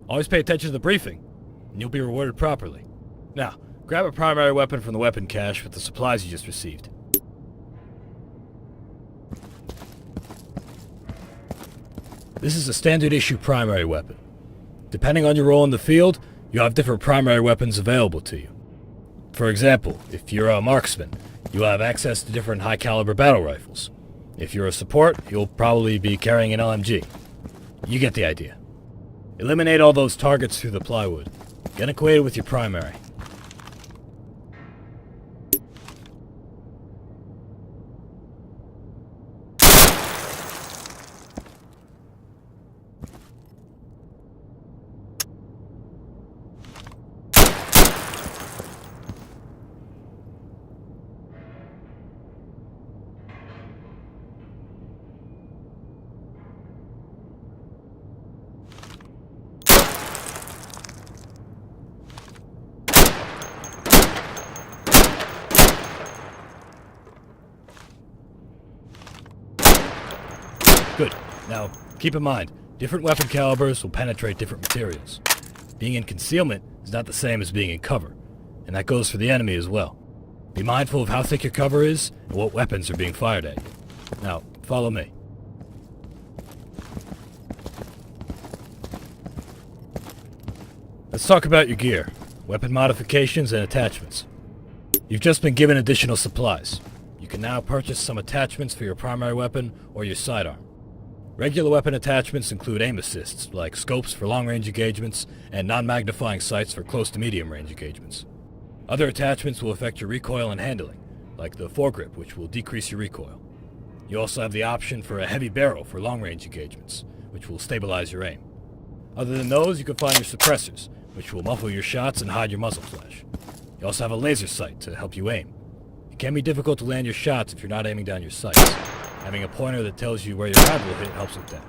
Always pay attention to the briefing, and you'll be rewarded properly. Now, grab a primary weapon from the weapon cache with the supplies you just received. This is a standard issue primary weapon. Depending on your role in the field, you have different primary weapons available to you. For example, if you're a marksman, you'll have access to different high caliber battle rifles. If you're a support, you'll probably be carrying an LMG. You get the idea. Eliminate all those targets through the plywood. Get acquainted with your primary. Good. Now, keep in mind, different weapon calibers will penetrate different materials. Being in concealment is not the same as being in cover, and that goes for the enemy as well. Be mindful of how thick your cover is and what weapons are being fired at you. Now, follow me. Let's talk about your gear, weapon modifications, and attachments. You've just been given additional supplies. You can now purchase some attachments for your primary weapon or your sidearm. Regular weapon attachments include aim assists, like scopes for long-range engagements and non-magnifying sights for close to medium-range engagements. Other attachments will affect your recoil and handling, like the foregrip, which will decrease your recoil. You also have the option for a heavy barrel for long-range engagements, which will stabilize your aim. Other than those, you can find your suppressors, which will muffle your shots and hide your muzzle flash. You also have a laser sight to help you aim. It can be difficult to land your shots if you're not aiming down your sights. Having a pointer that tells you where your pad will hit helps with that.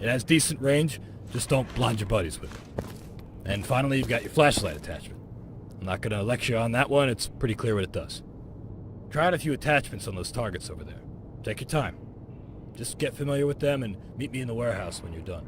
It has decent range, just don't blind your buddies with it. And finally, you've got your flashlight attachment. I'm not going to lecture on that one, it's pretty clear what it does. Try out a few attachments on those targets over there. Take your time. Just get familiar with them and meet me in the warehouse when you're done.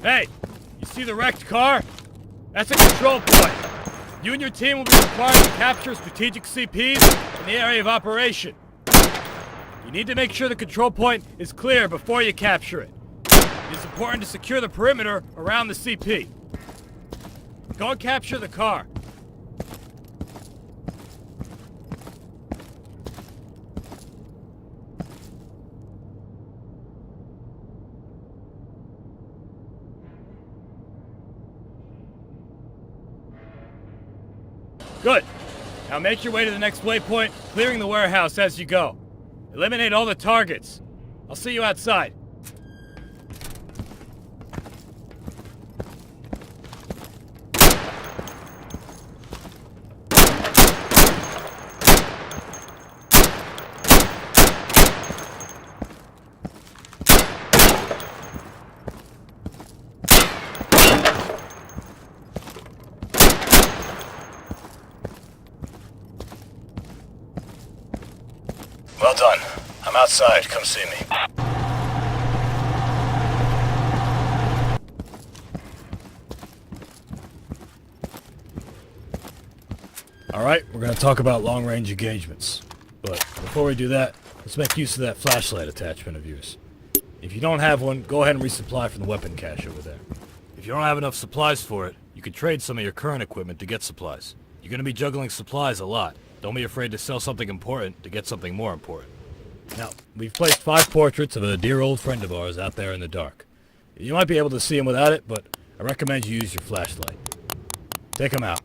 Hey, you see the wrecked car? That's a control point. You and your team will be required to capture strategic CPs in the area of operation. You need to make sure the control point is clear before you capture it. It is important to secure the perimeter around the CP. Go and capture the car. Good. Now make your way to the next waypoint, clearing the warehouse as you go. Eliminate all the targets. I'll see you outside. Well done. I'm outside. Come see me. Alright, we're going to talk about long-range engagements. But before we do that, let's make use of that flashlight attachment of yours. If you don't have one, go ahead and resupply from the weapon cache over there. If you don't have enough supplies for it, you can trade some of your current equipment to get supplies. You're going to be juggling supplies a lot. Don't be afraid to sell something important to get something more important. Now, we've placed 5 portraits of a dear old friend of ours out there in the dark. You might be able to see him without it, but I recommend you use your flashlight. Take him out.